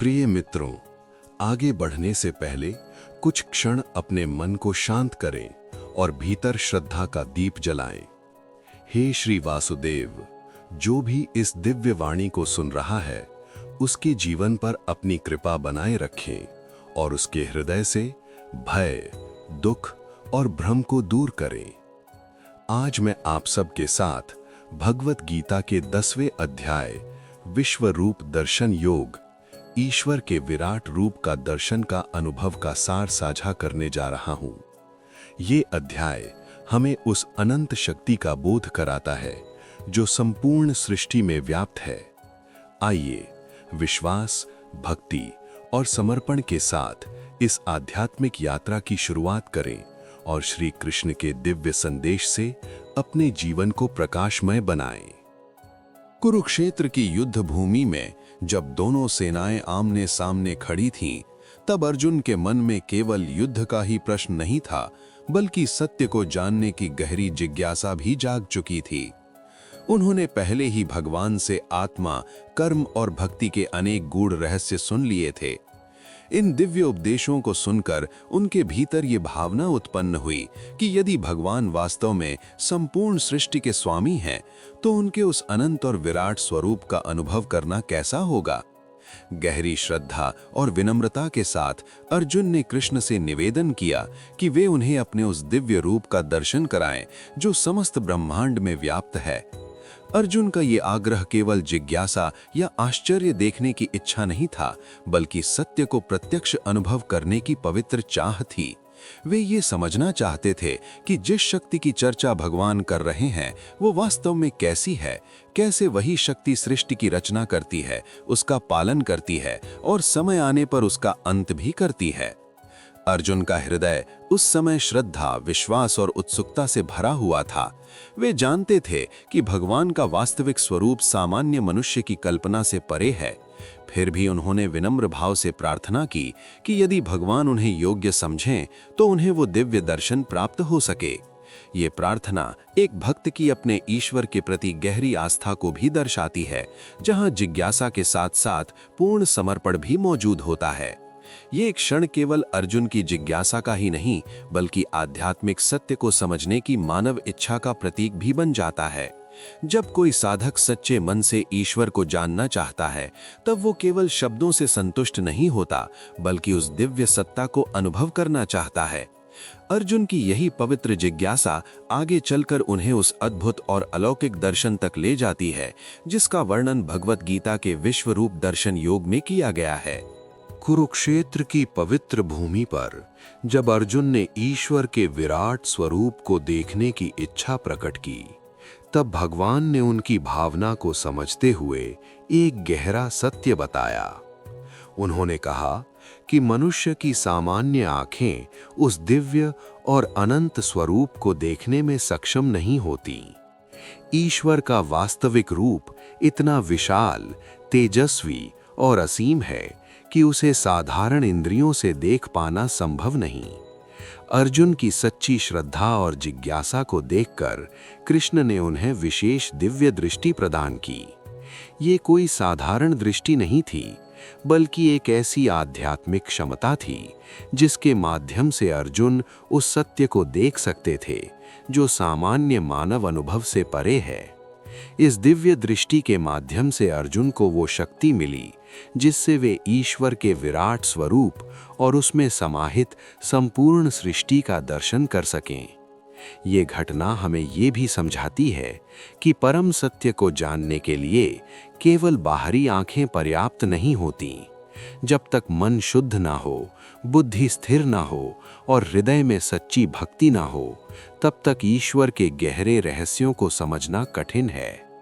प्रिय मित्रों, आगे बढ़ने से पहले कुछ क्षण अपने मन को शांत करें और भीतर श्रद्धा का दीप जलाएं। हे श्री वासुदेव, जो भी इस दिव्य वाणी को सुन रहा है, उसके जीवन पर अपनी कृपा बनाए रखें और उसके हृदय से भय, दुख और भ्रम को दूर करें। आज मैं आप सबके साथ भगवत गीता के 10वें अध्याय विश्व रूप दर्शन योग, ईश्वर के विराट रूप का दर्शन का अनुभव का सार साझा करने जा रहा हूं। ये अध्याय हमें उस अनंत शक्ति का बोध कराता है जो संपूर्ण सृष्टि में व्याप्त है। आइए विश्वास, भक्ति और समर्पण के साथ इस आध्यात्मिक यात्रा की शुरुआत करें और श्री कृष्ण के दिव्य संदेश से अपने जीवन को प्रकाशमय बनाएं। कुरुक्षेत्र की युद्ध भूमि में जब दोनों सेनाएं आमने सामने खड़ी थीं, तब अर्जुन के मन में केवल युद्ध का ही प्रश्न नहीं था, बल्कि सत्य को जानने की गहरी जिज्ञासा भी जाग चुकी थी। उन्होंने पहले ही भगवान से आत्मा, कर्म और भक्ति के अनेक गूढ़ रहस्य सुन लिए थे। इन दिव्य उपदेशों को सुनकर उनके भीतर ये भावना उत्पन्न हुई कि यदि भगवान वास्तव में संपूर्ण सृष्टि के स्वामी हैं, तो उनके उस अनंत और विराट स्वरूप का अनुभव करना कैसा होगा। गहरी श्रद्धा और विनम्रता के साथ अर्जुन ने कृष्ण से निवेदन किया कि वे उन्हें अपने उस दिव्य रूप का दर्शन कराएं जो समस्त ब्रह्मांड में व्याप्त है। अर्जुन का ये आग्रह केवल जिज्ञासा या आश्चर्य देखने की इच्छा नहीं था, बल्कि सत्य को प्रत्यक्ष अनुभव करने की पवित्र चाह थी। वे ये समझना चाहते थे कि जिस शक्ति की चर्चा भगवान कर रहे हैं, वो वास्तव में कैसी है, कैसे वही शक्ति सृष्टि की रचना करती है, उसका पालन करती है और समय आने पर उसका अंत भी करती है। अर्जुन का हृदय उस समय श्रद्धा, विश्वास और उत्सुकता से भरा हुआ था। वे जानते थे कि भगवान का वास्तविक स्वरूप सामान्य मनुष्य की कल्पना से परे है। फिर भी उन्होंने विनम्र भाव से प्रार्थना की कि यदि भगवान उन्हें योग्य समझें, तो उन्हें वो दिव्य दर्शन प्राप्त हो सके। ये प्रार्थना एक भक्त की अपने ईश्वर के प्रति गहरी आस्था को भी दर्शाती है, जहां जिज्ञासा के साथ साथ पूर्ण समर्पण भी मौजूद होता है। ये क्षण केवल अर्जुन की जिज्ञासा का ही नहीं, बल्कि आध्यात्मिक सत्य को समझने की मानव इच्छा का प्रतीक भी बन जाता है। जब कोई साधक सच्चे मन से ईश्वर को जानना चाहता है, तब वो केवल शब्दों से संतुष्ट नहीं होता, बल्कि उस दिव्य सत्ता को अनुभव करना चाहता है। अर्जुन की यही पवित्र जिज्ञासा आगे चलकर उन्हें उस अद्भुत और अलौकिक दर्शन तक ले जाती है, जिसका वर्णन भगवत गीता के विश्व रूप दर्शन योग में किया गया है। कुरुक्षेत्र की पवित्र भूमि पर जब अर्जुन ने ईश्वर के विराट स्वरूप को देखने की इच्छा प्रकट की, तब भगवान ने उनकी भावना को समझते हुए एक गहरा सत्य बताया। उन्होंने कहा कि मनुष्य की सामान्य आंखें उस दिव्य और अनंत स्वरूप को देखने में सक्षम नहीं होती। ईश्वर का वास्तविक रूप इतना विशाल, तेजस्वी और असीम है कि उसे साधारण इंद्रियों से देख पाना संभव नहीं। अर्जुन की सच्ची श्रद्धा और जिज्ञासा को देखकर कृष्ण ने उन्हें विशेष दिव्य दृष्टि प्रदान की। ये कोई साधारण दृष्टि नहीं थी, बल्कि एक ऐसी आध्यात्मिक क्षमता थी जिसके माध्यम से अर्जुन उस सत्य को देख सकते थे जो सामान्य मानव अनुभव से परे है। इस दिव्य दृष्टि के माध्यम से अर्जुन को वो शक्ति मिली जिससे वे ईश्वर के विराट स्वरूप और उसमें समाहित संपूर्ण सृष्टि का दर्शन कर सकें। ये घटना हमें ये भी समझाती है कि परम सत्य को जानने के लिए केवल बाहरी आंखें पर्याप्त नहीं होती। जब तक मन शुद्ध ना हो, बुद्धि स्थिर ना हो और हृदय में सच्ची भक्ति ना हो, तब तक ईश्वर के गहरे रहस्यों को समझना कठिन है।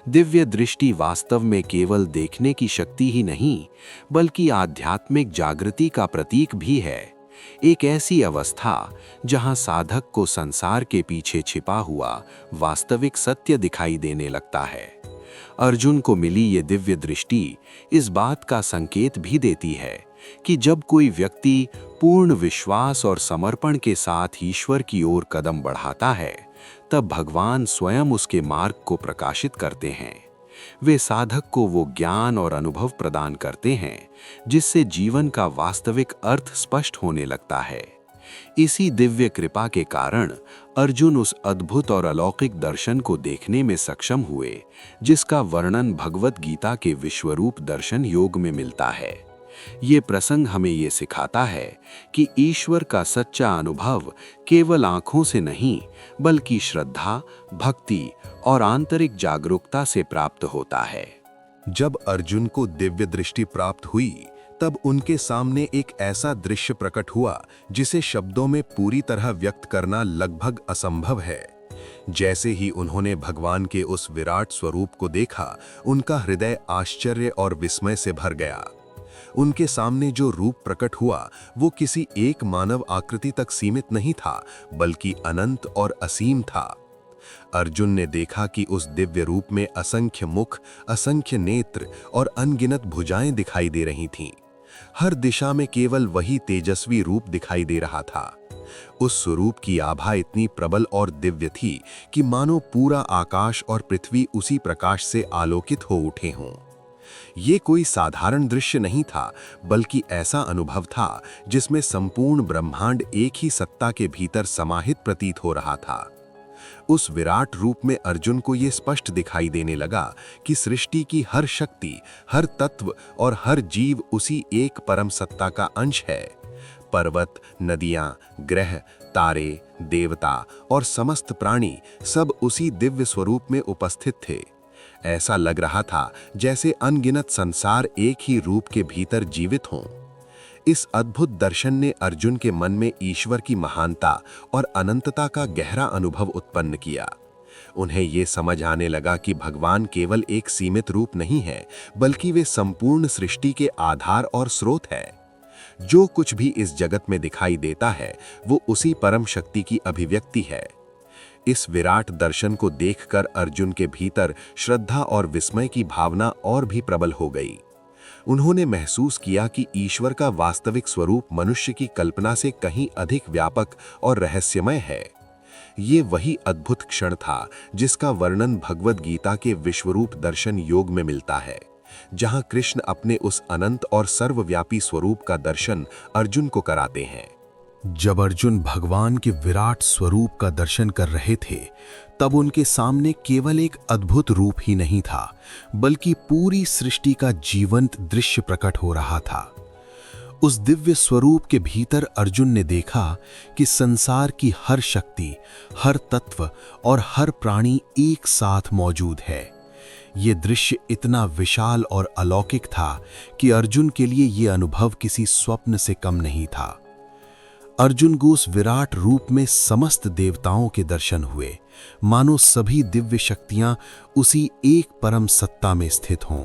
दिव्य दृष्टि वास्तव में केवल देखने की शक्ति ही नहीं, बल्कि आध्यात्मिक जागृति का प्रतीक भी है। एक ऐसी अवस्था जहां साधक को संसार के पीछे छिपा हुआ वास्तविक सत्य दिखाई देने लगता है। अर्जुन को मिली ये दिव्य दृष्टि इस बात का संकेत भी देती है कि जब कोई व्यक्ति पूर्ण विश्वास और समर्पण के साथ ईश्वर की ओर कदम बढ़ाता है, तब भगवान स्वयं उसके मार्ग को प्रकाशित करते हैं। वे साधक को वो ज्ञान और अनुभव प्रदान करते हैं जिससे जीवन का वास्तविक अर्थ स्पष्ट होने लगता है। इसी दिव्य कृपा के कारण अर्जुन उस अद्भुत और अलौकिक दर्शन को देखने में सक्षम हुए जिसका वर्णन भगवत गीता के विश्वरूप दर्शन योग में मिलता है। ये प्रसंग हमें ये सिखाता है कि ईश्वर का सच्चा अनुभव केवल आंखों से नहीं बल्कि श्रद्धा, भक्ति और आंतरिक जागरूकता से प्राप्त होता है। जब अर्जुन को दिव्य दृष्टि प्राप्त हुई तब उनके सामने एक ऐसा दृश्य प्रकट हुआ जिसे शब्दों में पूरी तरह व्यक्त करना लगभग असंभव है। जैसे ही उन्होंने भगवान के उस विराट स्वरूप को देखा, उनका हृदय आश्चर्य और विस्मय से भर गया। उनके सामने जो रूप प्रकट हुआ वो किसी एक मानव आकृति तक सीमित नहीं था बल्कि अनंत और असीम था। अर्जुन ने देखा कि उस दिव्य रूप में असंख्य मुख, असंख्य नेत्र और अनगिनत भुजाएं दिखाई दे रही थीं। हर दिशा में केवल वही तेजस्वी रूप दिखाई दे रहा था। उस स्वरूप की आभा इतनी प्रबल और दिव्य थी कि मानो पूरा आकाश और पृथ्वी उसी प्रकाश से आलोकित हो उठे हों। ये कोई साधारण दृश्य नहीं था बल्कि ऐसा अनुभव था जिसमें संपूर्ण ब्रह्मांड एक ही सत्ता के भीतर समाहित प्रतीत हो रहा था। उस विराट रूप में अर्जुन को ये स्पष्ट दिखाई देने लगा कि सृष्टि की हर शक्ति, हर तत्व और हर जीव उसी एक परम सत्ता का अंश है। पर्वत, नदियां, ग्रह, तारे, देवता और समस्त प्राणी सब उसी दिव्य स्वरूप में उपस्थित थे। ऐसा लग रहा था जैसे अनगिनत संसार एक ही रूप के भीतर जीवित हों। इस अद्भुत दर्शन ने अर्जुन के मन में ईश्वर की महानता और अनंतता का गहरा अनुभव उत्पन्न किया। उन्हें ये समझ आने लगा कि भगवान केवल एक सीमित रूप नहीं है बल्कि वे संपूर्ण सृष्टि के आधार और स्रोत है। जो कुछ भी इस जगत में दिखाई देता है वो उसी परम शक्ति की अभिव्यक्ति है। इस विराट दर्शन को देखकर अर्जुन के भीतर श्रद्धा और विस्मय की भावना और भी प्रबल हो गई। उन्होंने महसूस किया कि ईश्वर का वास्तविक स्वरूप मनुष्य की कल्पना से कहीं अधिक व्यापक और रहस्यमय है। ये वही अद्भुत क्षण था जिसका वर्णन भगवत गीता के विश्वरूप दर्शन योग में मिलता है, जहां कृष्ण अपने उस अनंत और सर्वव्यापी स्वरूप का दर्शन अर्जुन को कराते हैं। जब अर्जुन भगवान के विराट स्वरूप का दर्शन कर रहे थे तब उनके सामने केवल एक अद्भुत रूप ही नहीं था बल्कि पूरी सृष्टि का जीवंत दृश्य प्रकट हो रहा था। उस दिव्य स्वरूप के भीतर अर्जुन ने देखा कि संसार की हर शक्ति, हर तत्व और हर प्राणी एक साथ मौजूद है। ये दृश्य इतना विशाल और अलौकिक था कि अर्जुन के लिए ये अनुभव किसी स्वप्न से कम नहीं था। अर्जुन को उस विराट रूप में समस्त देवताओं के दर्शन हुए, मानो सभी दिव्य शक्तियां उसी एक परम सत्ता में स्थित हों।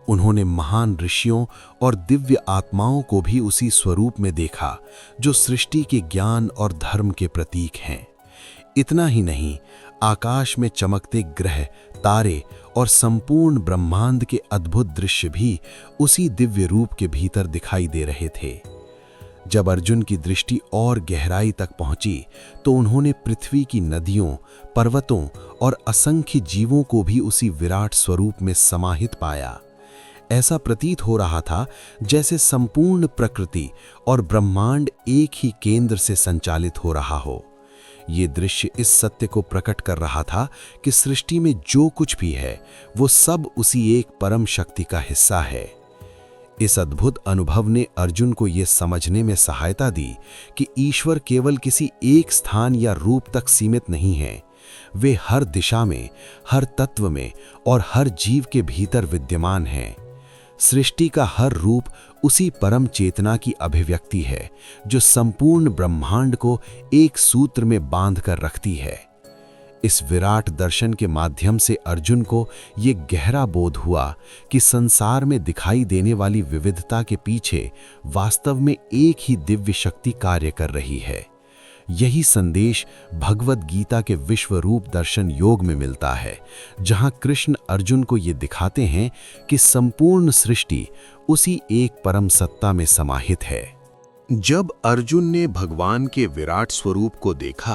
उन्होंने महान ऋषियों और दिव्य आत्माओं को भी उसी स्वरूप में देखा जो सृष्टि के ज्ञान और धर्म के प्रतीक हैं। इतना ही नहीं, आकाश में चमकते ग्रह, तारे और संपूर्ण ब्रह्मांड के अद्भुत दृश्य भी उसी दिव्य रूप के भीतर दिखाई दे रहे थे। जब अर्जुन की दृष्टि और गहराई तक पहुंची तो उन्होंने पृथ्वी की नदियों, पर्वतों और असंख्य जीवों को भी उसी विराट स्वरूप में समाहित पाया। ऐसा प्रतीत हो रहा था जैसे संपूर्ण प्रकृति और ब्रह्मांड एक ही केंद्र से संचालित हो रहा हो। ये दृश्य इस सत्य को प्रकट कर रहा था कि सृष्टि में जो कुछ भी है वो सब उसी एक परम शक्ति का हिस्सा है। इस अद्भुत अनुभव ने अर्जुन को यह समझने में सहायता दी कि ईश्वर केवल किसी एक स्थान या रूप तक सीमित नहीं है। वे हर दिशा में, हर तत्व में और हर जीव के भीतर विद्यमान हैं। सृष्टि का हर रूप उसी परम चेतना की अभिव्यक्ति है जो संपूर्ण ब्रह्मांड को एक सूत्र में बांध कर रखती है। इस विराट दर्शन के माध्यम से अर्जुन को ये गहरा बोध हुआ कि संसार में दिखाई देने वाली विविधता के पीछे वास्तव में एक ही दिव्य शक्ति कार्य कर रही है। यही संदेश भगवत गीता के विश्व रूप दर्शन योग में मिलता है, जहां कृष्ण अर्जुन को ये दिखाते हैं कि संपूर्ण सृष्टि उसी एक परम सत्ता में समाहित है। जब अर्जुन ने भगवान के विराट स्वरूप को देखा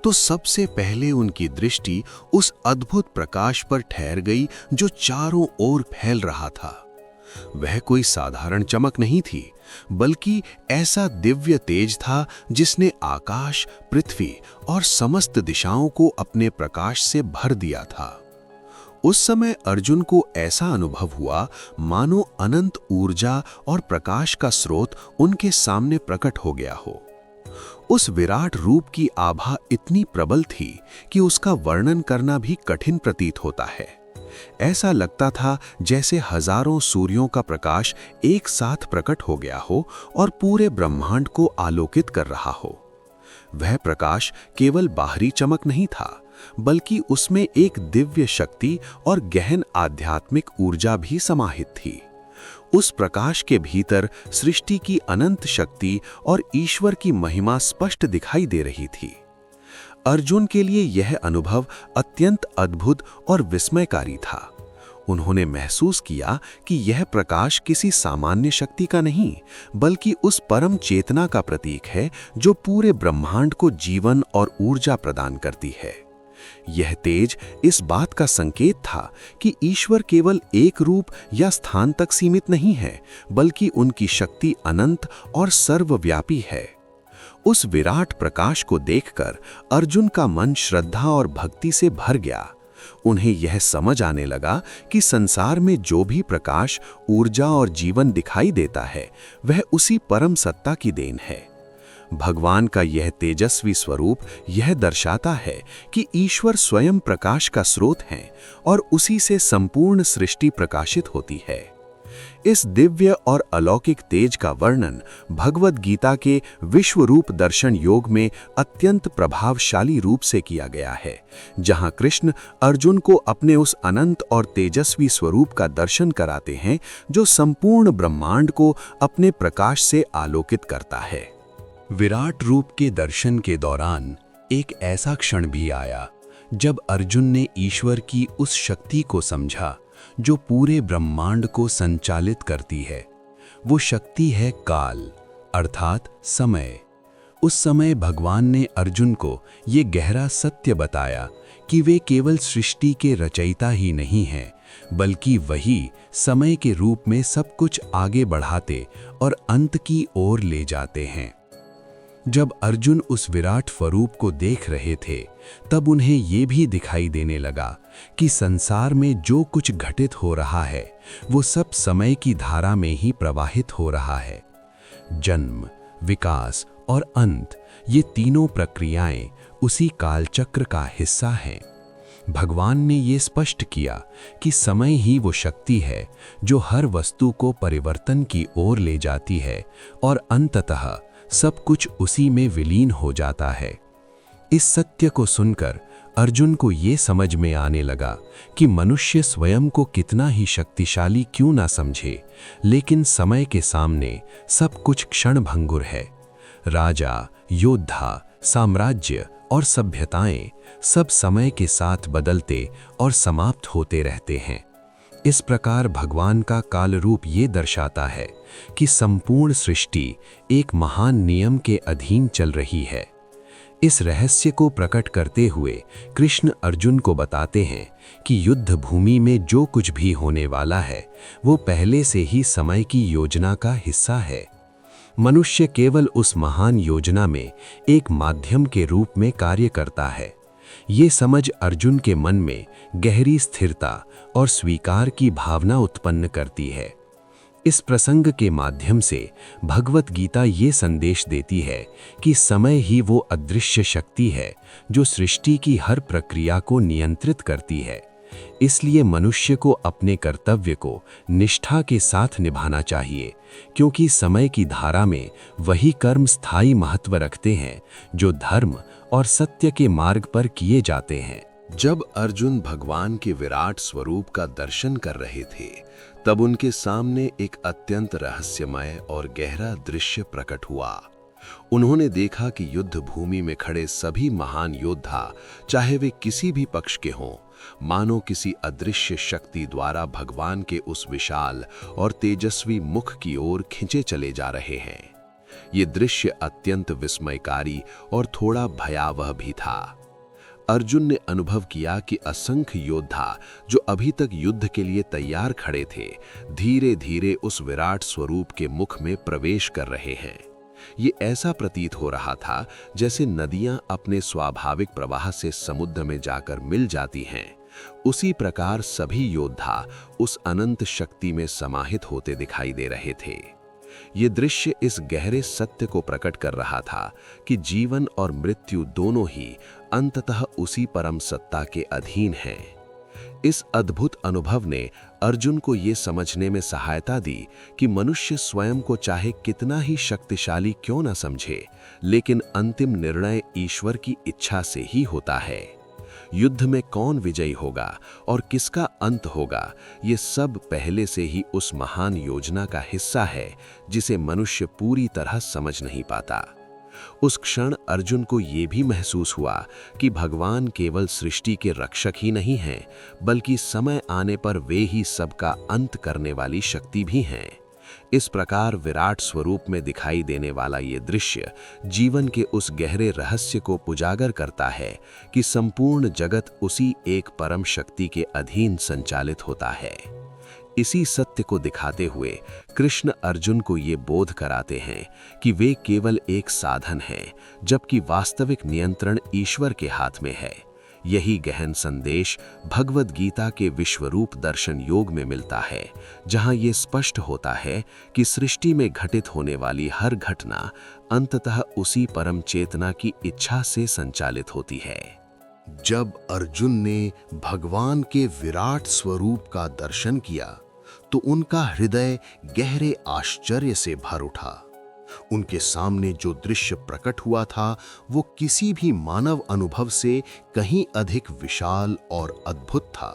तो सबसे पहले उनकी दृष्टि उस अद्भुत प्रकाश पर ठहर गई जो चारों ओर फैल रहा था। वह कोई साधारण चमक नहीं थी, बल्कि ऐसा दिव्य तेज था जिसने आकाश, पृथ्वी और समस्त दिशाओं को अपने प्रकाश से भर दिया था। उस समय अर्जुन को ऐसा अनुभव हुआ मानो अनंत ऊर्जा और प्रकाश का स्रोत उनके सामने प्रकट हो गया हो। उस विराट रूप की आभा इतनी प्रबल थी कि उसका वर्णन करना भी कठिन प्रतीत होता है। ऐसा लगता था जैसे हजारों सूर्यों का प्रकाश एक साथ प्रकट हो गया हो और पूरे ब्रह्मांड को आलोकित कर रहा हो। वह प्रकाश केवल बाहरी चमक नहीं था, बल्कि उसमें एक दिव्य शक्ति और गहन आध्यात्मिक ऊर्जा भी समाहित थी। उस प्रकाश के भीतर सृष्टि की अनंत शक्ति और ईश्वर की महिमा स्पष्ट दिखाई दे रही थी। अर्जुन के लिए यह अनुभव अत्यंत अद्भुत और विस्मयकारी था। उन्होंने महसूस किया कि यह प्रकाश किसी सामान्य शक्ति का नहीं, बल्कि उस परम चेतना का प्रतीक है जो पूरे ब्रह्मांड को जीवन और ऊर्जा प्रदान करती है। यह तेज इस बात का संकेत था कि ईश्वर केवल एक रूप या स्थान तक सीमित नहीं है, बल्कि उनकी शक्ति अनंत और सर्वव्यापी है। उस विराट प्रकाश को देखकर अर्जुन का मन श्रद्धा और भक्ति से भर गया। उन्हें यह समझ आने लगा कि संसार में जो भी प्रकाश, ऊर्जा और जीवन दिखाई देता है, वह उसी परम सत्ता की देन है। भगवान का यह तेजस्वी स्वरूप यह दर्शाता है कि ईश्वर स्वयं प्रकाश का स्रोत हैं और उसी से संपूर्ण सृष्टि प्रकाशित होती है। इस दिव्य और अलौकिक तेज का वर्णन भगवद गीता के विश्व रूप दर्शन योग में अत्यंत प्रभावशाली रूप से किया गया है, जहां कृष्ण अर्जुन को अपने उस अनंत और तेजस्वी स्वरूप का दर्शन कराते हैं जो संपूर्ण ब्रह्मांड को अपने प्रकाश से आलोकित करता है। विराट रूप के दर्शन के दौरान एक ऐसा क्षण भी आया जब अर्जुन ने ईश्वर की उस शक्ति को समझा जो पूरे ब्रह्मांड को संचालित करती है। वो शक्ति है काल, अर्थात समय। उस समय भगवान ने अर्जुन को ये गहरा सत्य बताया कि वे केवल सृष्टि के रचयिता ही नहीं हैं, बल्कि वही समय के रूप में सब कुछ आगे बढ़ाते और अंत की ओर ले जाते हैं। जब अर्जुन उस विराट स्वरूप को देख रहे थे, तब उन्हें ये भी दिखाई देने लगा कि संसार में जो कुछ घटित हो रहा है, वो सब समय की धारा में ही प्रवाहित हो रहा है। जन्म, विकास और अंत, ये तीनों प्रक्रियाएं उसी कालचक्र का हिस्सा हैं। भगवान ने ये स्पष्ट किया कि समय ही वो शक्ति है जो हर वस्तु को परिवर्तन की ओर ले जाती है और अंततः सब कुछ उसी में विलीन हो जाता है। इस सत्य को सुनकर अर्जुन को ये समझ में आने लगा कि मनुष्य स्वयं को कितना ही शक्तिशाली क्यों ना समझे, लेकिन समय के सामने सब कुछ क्षणभंगुर है। राजा, योद्धा, साम्राज्य और सभ्यताएं सब समय के साथ बदलते और समाप्त होते रहते हैं। इस प्रकार भगवान का काल रूप ये दर्शाता है कि संपूर्ण सृष्टि एक महान नियम के अधीन चल रही है। इस रहस्य को प्रकट करते हुए कृष्ण अर्जुन को बताते हैं कि युद्ध भूमि में जो कुछ भी होने वाला है, वो पहले से ही समय की योजना का हिस्सा है। मनुष्य केवल उस महान योजना में एक माध्यम के रूप में कार्य करता है। ये समझ अर्जुन के मन में गहरी स्थिरता और स्वीकार की भावना उत्पन्न करती है। इस प्रसंग के माध्यम से भगवत गीता ये संदेश देती है कि समय ही वो अदृश्य शक्ति है जो सृष्टि की हर प्रक्रिया को नियंत्रित करती है। इसलिए मनुष्य को अपने कर्तव्य को निष्ठा के साथ निभाना चाहिए, क्योंकि समय की धारा में वही कर्म स्थायी महत्व रखते हैं जो धर्म और सत्य के मार्ग पर किए जाते हैं। जब अर्जुन भगवान के विराट स्वरूप का दर्शन कर रहे थे, तब उनके सामने एक अत्यंत रहस्यमय और गहरा दृश्य प्रकट हुआ। उन्होंने देखा कि युद्ध भूमि में खड़े सभी महान योद्धा, चाहे वे किसी भी पक्ष के हों, मानो किसी अदृश्य शक्ति द्वारा भगवान के उस विशाल और तेजस्वी मुख की ओर खिंचे चले जा रहे हैं। ये दृश्य अत्यंत विस्मयकारी और थोड़ा भयावह भी था। अर्जुन ने अनुभव किया कि असंख्य योद्धा जो अभी तक युद्ध के लिए तैयार खड़े थे, धीरे धीरे उस विराट स्वरूप के मुख में प्रवेश कर रहे हैं। ये ऐसा प्रतीत हो रहा था जैसे नदियां अपने स्वाभाविक प्रवाह से समुद्र में जाकर मिल जाती हैं। उसी प्रकार सभी योद्धा उस अनंत शक्ति में समाहित होते दिखाई दे रहे थे। ये दृश्य इस गहरे सत्य को प्रकट कर रहा था कि जीवन और मृत्यु दोनों ही अंततः उसी परम सत्ता के अधीन हैं। इस अद्भुत अनुभव ने अर्जुन को ये समझने में सहायता दी कि मनुष्य स्वयं को चाहे कितना ही शक्तिशाली क्यों न समझे, लेकिन अंतिम निर्णय ईश्वर की इच्छा से ही होता है। युद्ध में कौन विजयी होगा और किसका अंत होगा, ये सब पहले से ही उस महान योजना का हिस्सा है जिसे मनुष्य पूरी तरह समझ नहीं पाता। उस क्षण अर्जुन को ये भी महसूस हुआ कि भगवान केवल सृष्टि के रक्षक ही नहीं हैं, बल्कि समय आने पर वे ही सबका अंत करने वाली शक्ति भी हैं। इस प्रकार विराट स्वरूप में दिखाई देने वाला ये दृश्य जीवन के उस गहरे रहस्य को उजागर करता है कि संपूर्ण जगत उसी एक परम शक्ति के अधीन संचालित होता है। इसी सत्य को दिखाते हुए कृष्ण अर्जुन को ये बोध कराते हैं कि वे केवल एक साधन हैं, जबकि वास्तविक नियंत्रण ईश्वर के हाथ में है। यही गहन संदेश भगवद गीता के विश्वरूप दर्शन योग में मिलता है, जहां ये स्पष्ट होता है कि सृष्टि में घटित होने वाली हर घटना अंततः उसी परम चेतना की इच्छा से संचालित होती है। जब अर्जुन ने भगवान के विराट स्वरूप का दर्शन किया तो उनका हृदय गहरे आश्चर्य से भर उठा। उनके सामने जो दृश्य प्रकट हुआ था वो किसी भी मानव अनुभव से कहीं अधिक विशाल और अद्भुत था।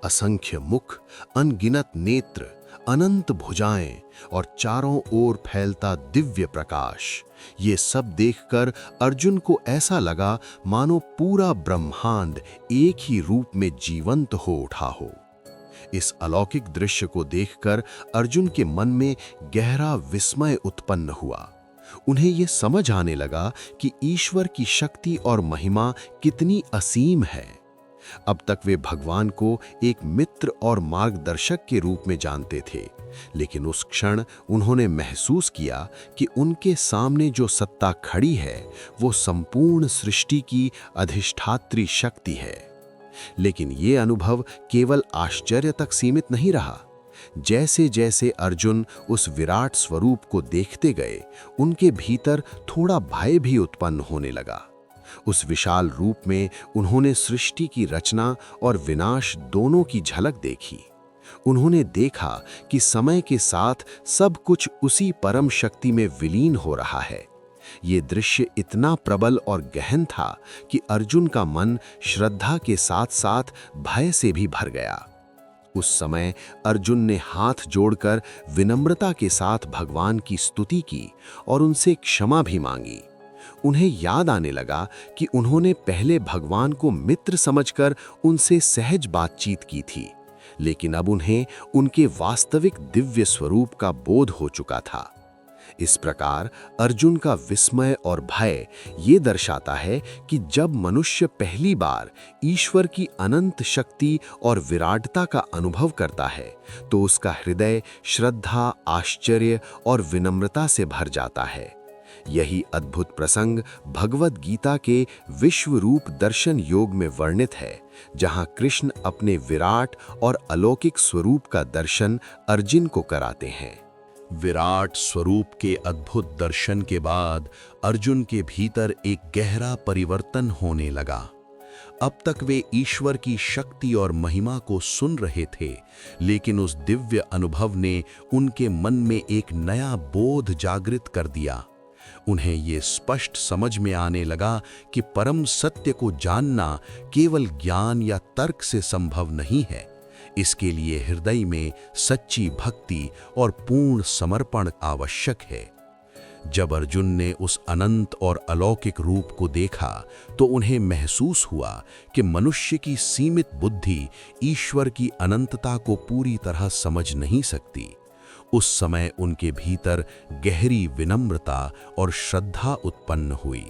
असंख्य मुख, अनगिनत नेत्र, अनंत भुजाएं और चारों ओर फैलता दिव्य प्रकाश, ये सब देखकर अर्जुन को ऐसा लगा मानो पूरा ब्रह्मांड एक ही रूप में जीवंत हो उठा हो। इस अलौकिक दृश्य को देखकर अर्जुन के मन में गहरा विस्मय उत्पन्न हुआ। उन्हें ये समझ आने लगा कि ईश्वर की शक्ति और महिमा कितनी असीम है। अब तक वे भगवान को एक मित्र और मार्गदर्शक के रूप में जानते थे, लेकिन उस क्षण उन्होंने महसूस किया कि उनके सामने जो सत्ता खड़ी है वो संपूर्ण सृष्टि की अधिष्ठात्री शक्ति है। लेकिन ये अनुभव केवल आश्चर्य तक सीमित नहीं रहा। जैसे जैसे अर्जुन उस विराट स्वरूप को देखते गए, उनके भीतर थोड़ा भय भी उत्पन्न होने लगा। उस विशाल रूप में उन्होंने सृष्टि की रचना और विनाश दोनों की झलक देखी। उन्होंने देखा कि समय के साथ सब कुछ उसी परम शक्ति में विलीन हो रहा है। ये दृश्य इतना प्रबल और गहन था कि अर्जुन का मन श्रद्धा के साथ साथ भय से भी भर गया। उस समय अर्जुन ने हाथ जोड़कर विनम्रता के साथ भगवान की स्तुति की और उनसे क्षमा भी मांगी। उन्हें याद आने लगा कि उन्होंने पहले भगवान को मित्र समझकर उनसे सहज बातचीत की थी, लेकिन अब उन्हें उनके वास्तविक दिव्य स्वरूप का बोध हो चुका था। इस प्रकार अर्जुन का विस्मय और भय ये दर्शाता है कि जब मनुष्य पहली बार ईश्वर की अनंत शक्ति और विराटता का अनुभव करता है तो उसका हृदय श्रद्धा, आश्चर्य और विनम्रता से भर जाता है। यही अद्भुत प्रसंग भगवद गीता के विश्व रूप दर्शन योग में वर्णित है, जहां कृष्ण अपने विराट और अलौकिक स्वरूप का दर्शन अर्जुन को कराते हैं। विराट स्वरूप के अद्भुत दर्शन के बाद अर्जुन के भीतर एक गहरा परिवर्तन होने लगा। अब तक वे ईश्वर की शक्ति और महिमा को सुन रहे थे, लेकिन उस दिव्य अनुभव ने उनके मन में एक नया बोध जागृत कर दिया। उन्हें ये स्पष्ट समझ में आने लगा कि परम सत्य को जानना केवल ज्ञान या तर्क से संभव नहीं है। इसके लिए हृदय में सच्ची भक्ति और पूर्ण समर्पण आवश्यक है। जब अर्जुन ने उस अनंत और अलौकिक रूप को देखा तो उन्हें महसूस हुआ कि मनुष्य की सीमित बुद्धि ईश्वर की अनंतता को पूरी तरह समझ नहीं सकती। उस समय उनके भीतर गहरी विनम्रता और श्रद्धा उत्पन्न हुई।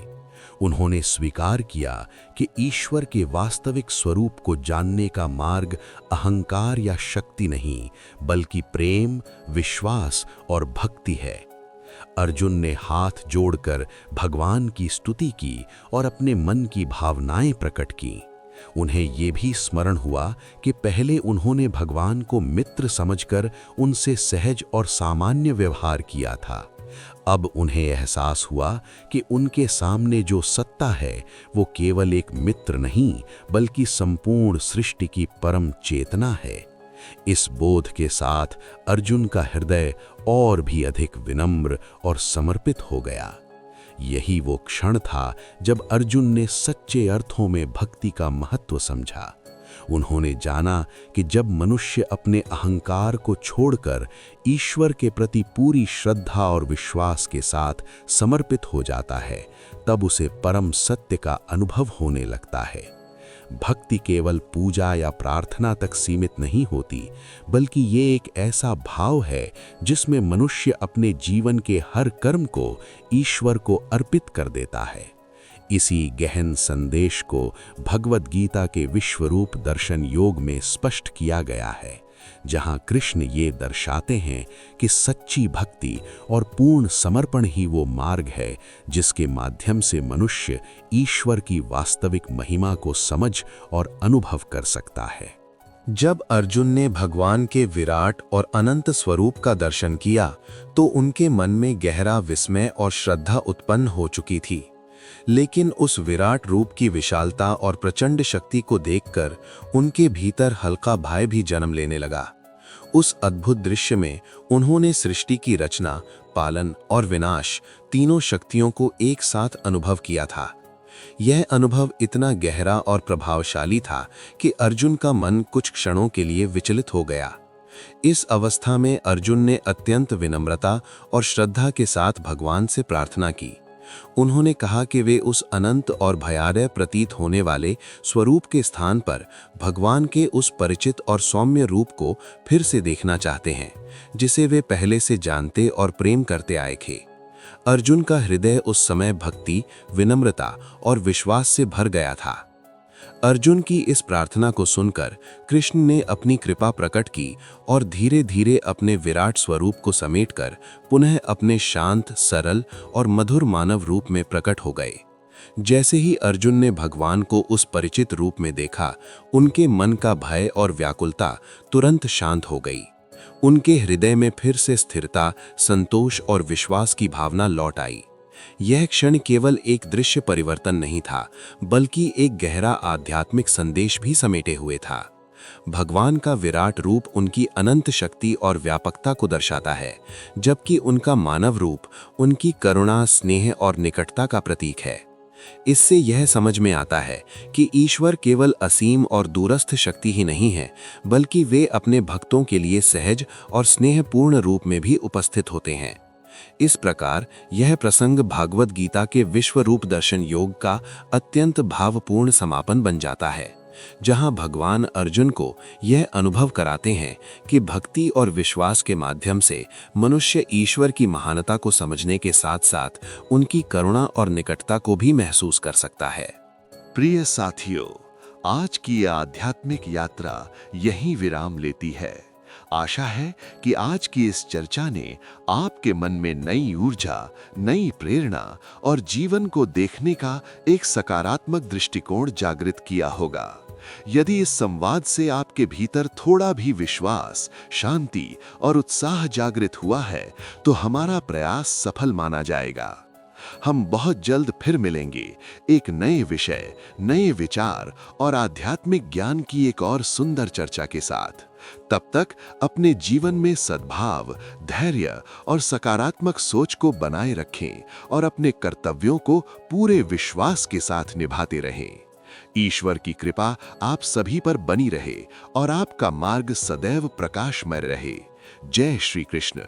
उन्होंने स्वीकार किया कि ईश्वर के वास्तविक स्वरूप को जानने का मार्ग अहंकार या शक्ति नहीं, बल्कि प्रेम, विश्वास और भक्ति है। अर्जुन ने हाथ जोड़कर भगवान की स्तुति की और अपने मन की भावनाएं प्रकट की। उन्हें ये भी स्मरण हुआ कि पहले उन्होंने भगवान को मित्र समझकर उनसे सहज और सामान्य व्यवहार किया था। अब उन्हें एहसास हुआ कि उनके सामने जो सत्ता है वो केवल एक मित्र नहीं, बल्कि संपूर्ण सृष्टि की परम चेतना है। इस बोध के साथ अर्जुन का हृदय और भी अधिक विनम्र और समर्पित हो गया। यही वो क्षण था जब अर्जुन ने सच्चे अर्थों में भक्ति का महत्व समझा। उन्होंने जाना कि जब मनुष्य अपने अहंकार को छोड़कर ईश्वर के प्रति पूरी श्रद्धा और विश्वास के साथ समर्पित हो जाता है, तब उसे परम सत्य का अनुभव होने लगता है। भक्ति केवल पूजा या प्रार्थना तक सीमित नहीं होती, बल्कि ये एक ऐसा भाव है जिसमें मनुष्य अपने जीवन के हर कर्म को ईश्वर को अर्पित कर देता है। इसी गहन संदेश को भगवद गीता के विश्वरूप दर्शन योग में स्पष्ट किया गया है, जहां कृष्ण ये दर्शाते हैं कि सच्ची भक्ति और पूर्ण समर्पण ही वो मार्ग है जिसके माध्यम से मनुष्य ईश्वर की वास्तविक महिमा को समझ और अनुभव कर सकता है। जब अर्जुन ने भगवान के विराट और अनंत स्वरूप का दर्शन किया तो उनके मन में गहरा विस्मय और श्रद्धा उत्पन्न हो चुकी थी। लेकिन उस विराट रूप की विशालता और प्रचंड शक्ति को देखकर उनके भीतर हल्का भय भी जन्म लेने लगा। उस अद्भुत दृश्य में उन्होंने सृष्टि की रचना, पालन और विनाश तीनों शक्तियों को एक साथ अनुभव किया था। यह अनुभव इतना गहरा और प्रभावशाली था कि अर्जुन का मन कुछ क्षणों के लिए विचलित हो गया। इस अवस्था में अर्जुन ने अत्यंत विनम्रता और श्रद्धा के साथ भगवान से प्रार्थना की। उन्होंने कहा कि वे उस अनंत और भयावह प्रतीत होने वाले स्वरूप के स्थान पर भगवान के उस परिचित और सौम्य रूप को फिर से देखना चाहते हैं, जिसे वे पहले से जानते और प्रेम करते आए थे। अर्जुन का हृदय उस समय भक्ति, विनम्रता और विश्वास से भर गया था। अर्जुन की इस प्रार्थना को सुनकर कृष्ण ने अपनी कृपा प्रकट की और धीरे धीरे अपने विराट स्वरूप को समेटकर पुनः अपने शांत, सरल और मधुर मानव रूप में प्रकट हो गए। जैसे ही अर्जुन ने भगवान को उस परिचित रूप में देखा, उनके मन का भय और व्याकुलता तुरंत शांत हो गई। उनके हृदय में फिर से स्थिरता, संतोष और विश्वास की भावना लौट आई। यह क्षण केवल एक दृश्य परिवर्तन नहीं था, बल्कि एक गहरा आध्यात्मिक संदेश भी समेटे हुए था। भगवान का विराट रूप उनकी अनंत शक्ति और व्यापकता को दर्शाता है, जबकि उनका मानव रूप उनकी करुणा, स्नेह और निकटता का प्रतीक है। इससे यह समझ में आता है कि ईश्वर केवल असीम और दूरस्थ शक्ति ही नहीं है, बल्कि वे अपने भक्तों के लिए सहज और स्नेहपूर्ण रूप में भी उपस्थित होते हैं। इस प्रकार यह प्रसंग भागवत गीता के विश्व रूप दर्शन योग का अत्यंत भावपूर्ण समापन बन जाता है, जहां भगवान अर्जुन को यह अनुभव कराते हैं कि भक्ति और विश्वास के माध्यम से मनुष्य ईश्वर की महानता को समझने के साथ साथ उनकी करुणा और निकटता को भी महसूस कर सकता है। प्रिय साथियों, आज की आध्यात्मिक यात्रा यहीं विराम लेती है। आशा है कि आज की इस चर्चा ने आपके मन में नई ऊर्जा, नई प्रेरणा और जीवन को देखने का एक सकारात्मक दृष्टिकोण जागृत किया होगा। यदि इस संवाद से आपके भीतर थोड़ा भी विश्वास, शांति और उत्साह जागृत हुआ है, तो हमारा प्रयास सफल माना जाएगा। हम बहुत जल्द फिर मिलेंगे एक नए विषय, नए विचार और आध्यात्मिक ज्ञान की एक और सुंदर चर्चा के साथ। तब तक अपने जीवन में सद्भाव, धैर्य और सकारात्मक सोच को बनाए रखें और अपने कर्तव्यों को पूरे विश्वास के साथ निभाते रहें। ईश्वर की कृपा आप सभी पर बनी रहे और आपका मार्ग सदैव प्रकाशमय रहे। जय श्री कृष्ण।